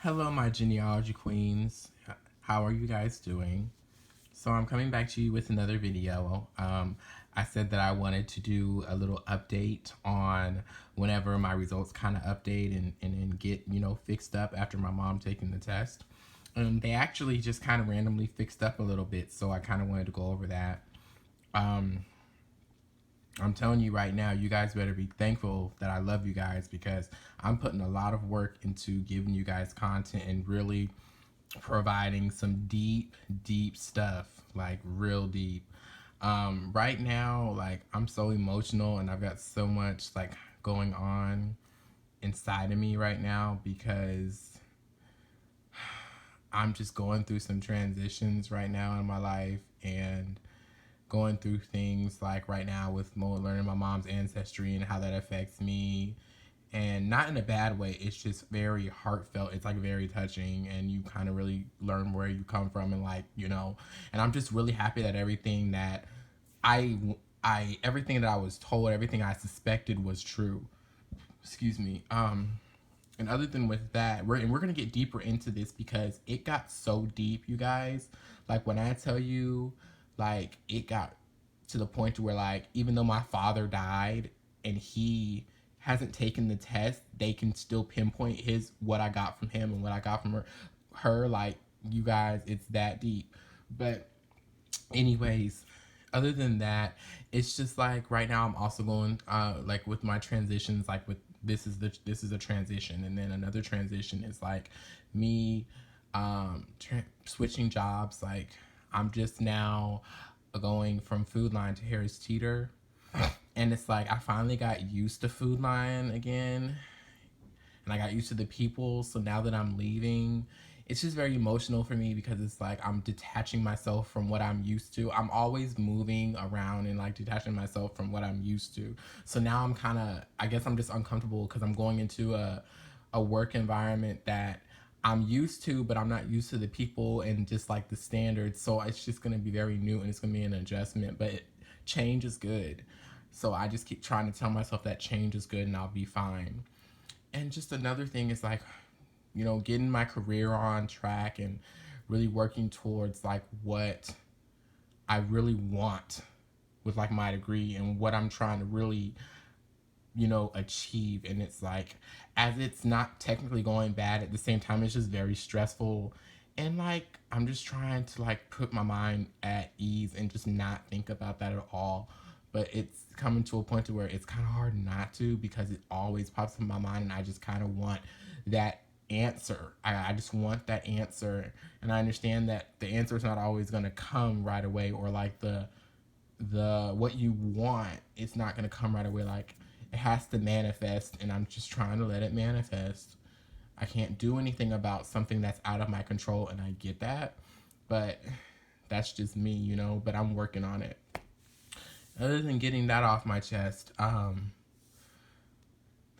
Hello, my genealogy queens. How are you guys doing? So I'm coming back to you with another video. I said that I wanted to do a little update on whenever my results kind of update and get, fixed up after my mom taking the test. They actually just kind of randomly fixed up a little bit, so I kind of wanted to go over that. I'm telling you right now, you guys better be thankful that I love you guys, because I'm putting a lot of work into giving you guys content and really providing some deep stuff, like real deep. Right now, like, I'm so emotional and I've got so much like going on inside of me right now, because I'm just going through some transitions right now in my life, and going through things like right now with learning my mom's ancestry and how that affects me. And not in a bad way, it's just very heartfelt. It's like very touching, and you kind of really learn where you come from, and and I'm just really happy that everything that I everything that I was told, everything I suspected was true. Excuse me. And other than with that, we're gonna get deeper into this because it got so deep, you guys. Like, when I tell you, like, it got to the point where, like, even though my father died and he hasn't taken the test, they can still pinpoint what I got from him and what I got from her. Like, you guys, it's that deep. But anyways, other than that, it's just like right now I'm also going like with my transitions, like with this is a transition, and then another transition is like me switching jobs. Like, I'm just now going from Food Line to Harris Teeter, and it's like I finally got used to Food Line again, and I got used to the people. So now that I'm leaving, it's just very emotional for me, because it's like I'm detaching myself from what I'm used to. I'm always moving around and like detaching myself from what I'm used to. So now I'm kind of, I guess I'm just uncomfortable, because I'm going into a work environment that I'm used to, but I'm not used to the people and just like the standards. So it's just going to be very new, and it's going to be an adjustment, but change is good. So I just keep trying to tell myself that change is good and I'll be fine. And just another thing is like, getting my career on track and really working towards like what I really want with like my degree and what I'm trying to really, achieve. And it's like, as it's not technically going bad, at the same time, it's just very stressful. And like, I'm just trying to like put my mind at ease and just not think about that at all. But it's coming to a point to where it's kind of hard not to, because it always pops in my mind, and I just kind of want that answer. I just want that answer, and I understand that the answer is not always going to come right away, or like the what you want, it's not going to come right away. Like, it has to manifest, and I'm just trying to let it manifest. I can't do anything about something that's out of my control, and I get that, but that's just me, but I'm working on it. Other than getting that off my chest,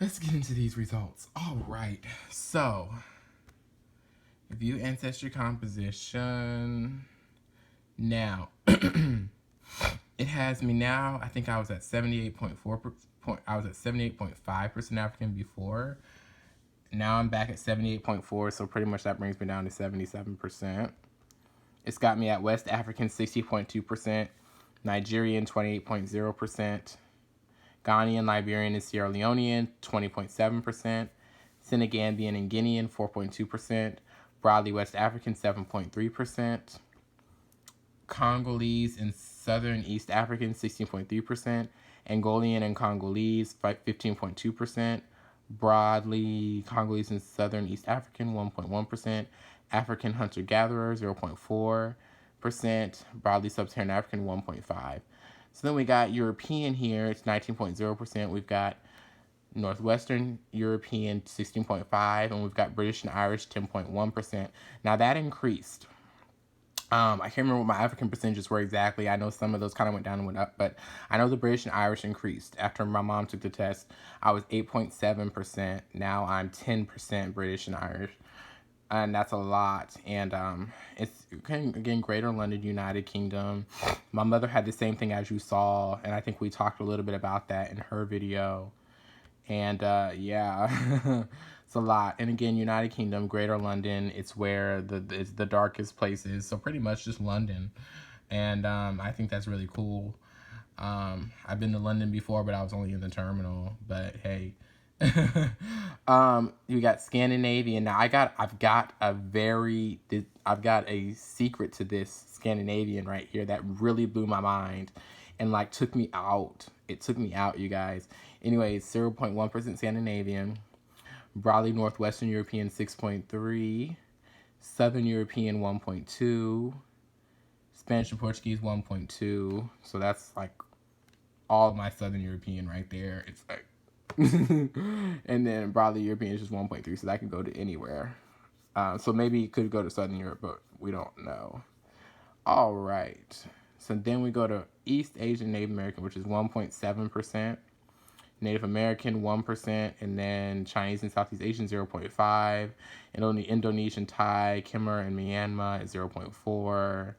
let's get into these results. All right, so view ancestry composition. Now, it has me now. I think I was at 78.4. I was at 78.5% African before. Now I'm back at 78.4, so pretty much that brings me down to 77%. It's got me at West African 60.2%, Nigerian 28.0%, Ghanaian, Liberian, and Sierra Leonean 20.7%, Senegambian and Guinean 4.2%, broadly West African 7.3%, Congolese and Southern East African 16.3%, Angolian and Congolese 15.2%, broadly Congolese and Southern East African 1.1%, African hunter-gatherer 0.4%, broadly Sub-Saharan African 1.5%. So then we got European here, it's 19.0%. We've got Northwestern European 16.5%, and we've got British and Irish 10.1%. Now that increased. I can't remember what my African percentages were exactly. I know some of those kind of went down and went up, but I know the British and Irish increased. After my mom took the test, I was 8.7%. Now I'm 10% British and Irish. And that's a lot. And it's, again, Greater London, United Kingdom. My mother had the same thing as you saw, and I think we talked a little bit about that in her video. And yeah, It's a lot. And again, United Kingdom, Greater London, it's where it's the darkest places. So pretty much just London. And I think that's really cool. I've been to London before, but I was only in the terminal. But hey, you got Scandinavian. Now I've got a secret to this Scandinavian right here that really blew my mind, and like took me out. It took me out, you guys. Anyways, 0.1% Scandinavian, broadly Northwestern European 6.3, Southern European 1.2, Spanish and Portuguese 1.2. So that's like all of my Southern European right there. It's like, and then broadly European is just 1.3, so that can go to anywhere. So maybe it could go to Southern Europe, but we don't know. All right. So then we go to East Asian Native American, which is 1.7%. Native American 1%, and then Chinese and Southeast Asian 0.5%, and only Indonesian, Thai, Khmer, and Myanmar is 0.4%.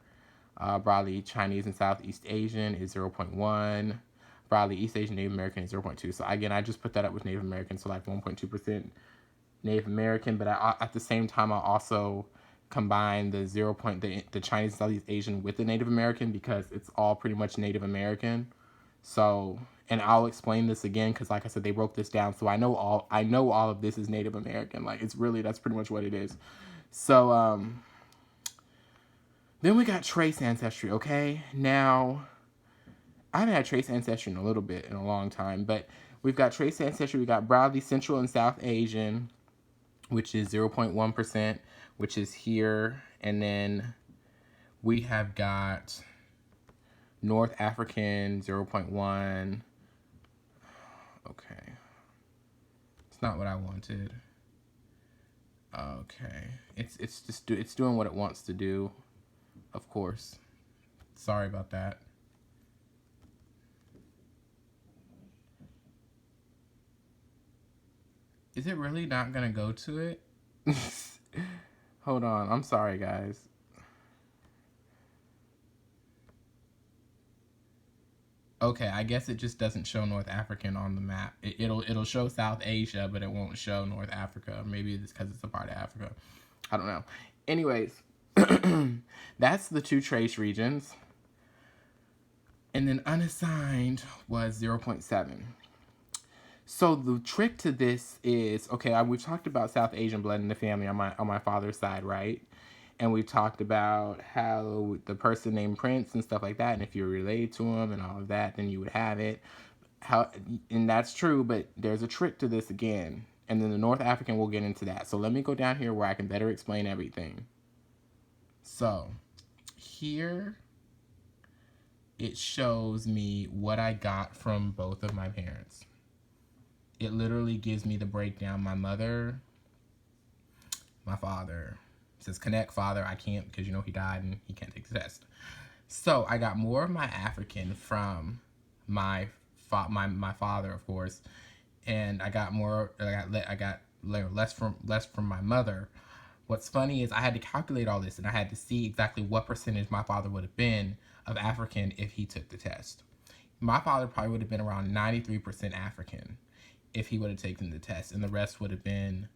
Broadly Chinese and Southeast Asian is 0.1%. Broadly East Asian Native American is 0.2%. So again, I just put that up with Native American, so like 1.2% Native American, but at the same time I also combine the the Chinese and Southeast Asian with the Native American because it's all pretty much Native American. So, and I'll explain this again because, like I said, they broke this down, so I know all of this is Native American. Like that's pretty much what it is. So, then we got trace ancestry. Okay, now I haven't had trace ancestry in a long time, but we've got trace ancestry. We got broadly Central and South Asian, which is 0.1%, which is here, and then we have got North African 0.1. Okay. It's not what I wanted. Okay. It's doing what it wants to do. Of course. Sorry about that. Is it really not going to go to it? Hold on. I'm sorry, guys. Okay, I guess it just doesn't show North African on the map. It'll show South Asia, but it won't show North Africa. Maybe it's because it's a part of Africa. I don't know. Anyways, that's the two trace regions. And then unassigned was 0.7. So the trick to this is, okay, we've talked about South Asian blood in the family on my father's side, right? And we talked about how the person named Prince and stuff like that, and if you're related to him and all of that, then you would have it. And that's true, but there's a trick to this again. And then the North African, we'll get into that. So let me go down here where I can better explain everything. So here it shows me what I got from both of my parents. It literally gives me the breakdown. My mother, my father. It says connect father. I can't because he died and he can't take the test. So I got more of my African from my father, of course, and I got less from my mother. What's funny is I had to calculate all this and I had to see exactly what percentage my father would have been of African if he took the test. My father probably would have been around 93% African if he would have taken the test, and the rest would have been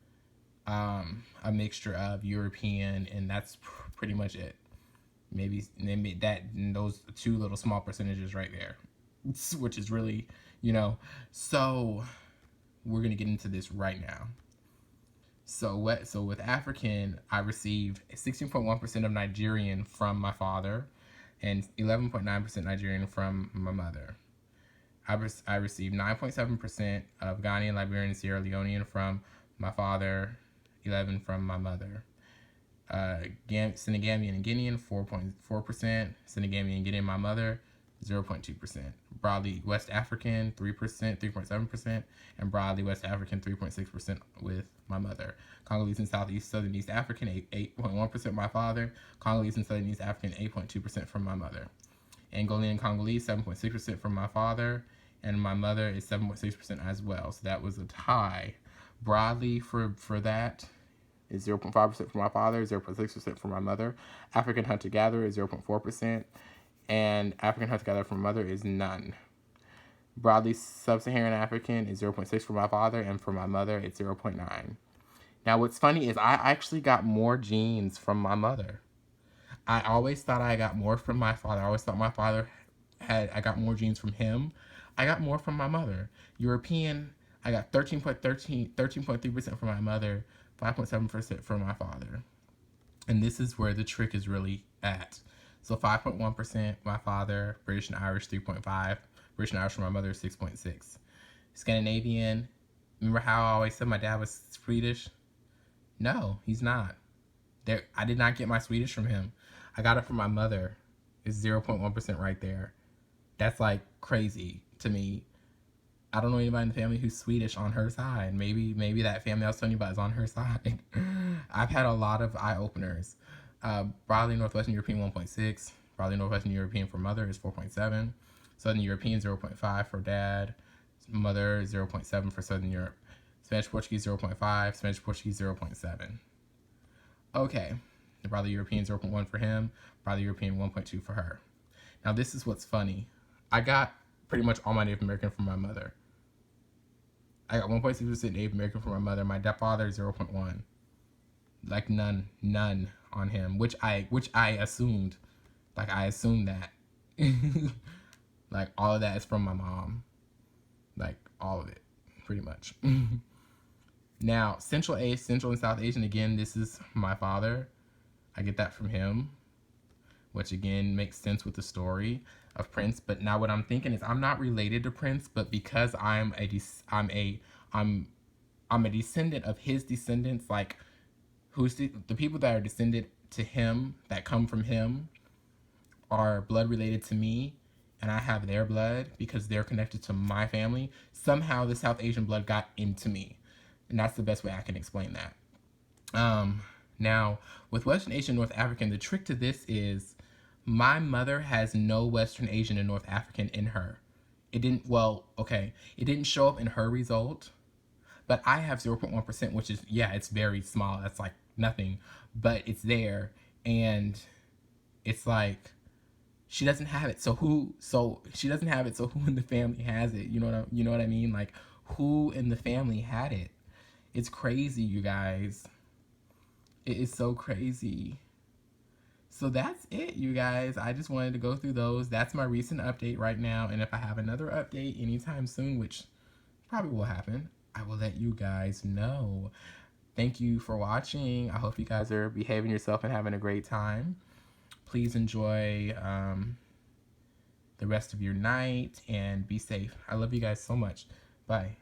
a mixture of European, and that's pretty much it. Maybe that those two little small percentages right there, which is really, So we're gonna get into this right now. So with African, I received 16.1% of Nigerian from my father, and 11.9% Nigerian from my mother. I received 9.7% of Ghanaian, Liberian, and Sierra Leonean from my father, 11 from my mother. Senegambia and Guinean, 4.4%. Senegambia and Guinean, my mother, 0.2%. Broadly West African, 3.7%, and broadly West African, 3.6% with my mother. Congolese and Southern East African, 8.1% my father. Congolese and Southern East African, 8.2% from my mother. Angolan and Congolese, 7.6% from my father, and my mother is 7.6% as well. So that was a tie. Broadly for that is 0.5% for my father, 0.6% for my mother. African hunter-gatherer is 0.4%, and African hunter-gatherer for my mother is none. Broadly Sub-Saharan African is 0.6 for my father, and for my mother it's 0.9. Now, what's funny is I actually got more genes from my mother. I always thought I got more from my father. I always thought my father I got more genes from him. I got more from my mother. European, I got 13.3% from my mother, 5.7% from my father. And this is where the trick is really at. So 5.1% my father, British and Irish 3.5, British and Irish from my mother 6.6. Scandinavian, remember how I always said my dad was Swedish? No, he's not. I did not get my Swedish from him. I got it from my mother. It's 0.1% right there. That's like crazy to me. I don't know anybody in the family who's Swedish on her side. Maybe that family I was telling you about is on her side. I've had a lot of eye openers. Broadly Northwestern European 1.6. Broadly Northwestern European for mother is 4.7. Southern European 0.5 for dad. Mother 0.7 for Southern Europe. Spanish Portuguese 0.5. Spanish Portuguese 0.7. Okay. The broadly European 0.1 for him. Broadly European 1.2 for her. Now this is what's funny. I got pretty much all my Native American from my mother. I got 1.6% Native American from my mother. My father 0.1. Like none on him, which I assumed. Like I assumed that. Like all of that is from my mom. Like all of it, pretty much. Now, Central and South Asian, again, this is my father. I get that from him, which again makes sense with the story of Prince. But now what I'm thinking is I'm not related to Prince, but because I'm a descendant of his descendants, like who's the people that are descended to him, that come from him, are blood related to me, and I have their blood because they're connected to my family. Somehow the South Asian blood got into me, and that's the best way I can explain that. Now, with Western Asian North African, the trick to this is my mother has no Western Asian and North African in her. It didn't show up in her result, but I have 0.1%, which is, it's very small. That's like nothing, but it's there. And it's like, she doesn't have it. So who in the family has it? You know what I mean? Like, who in the family had it? It's crazy, you guys. It is so crazy. So that's it, you guys. I just wanted to go through those. That's my recent update right now. And if I have another update anytime soon, which probably will happen, I will let you guys know. Thank you for watching. I hope you guys are behaving yourself and having a great time. Please enjoy the rest of your night and be safe. I love you guys so much. Bye.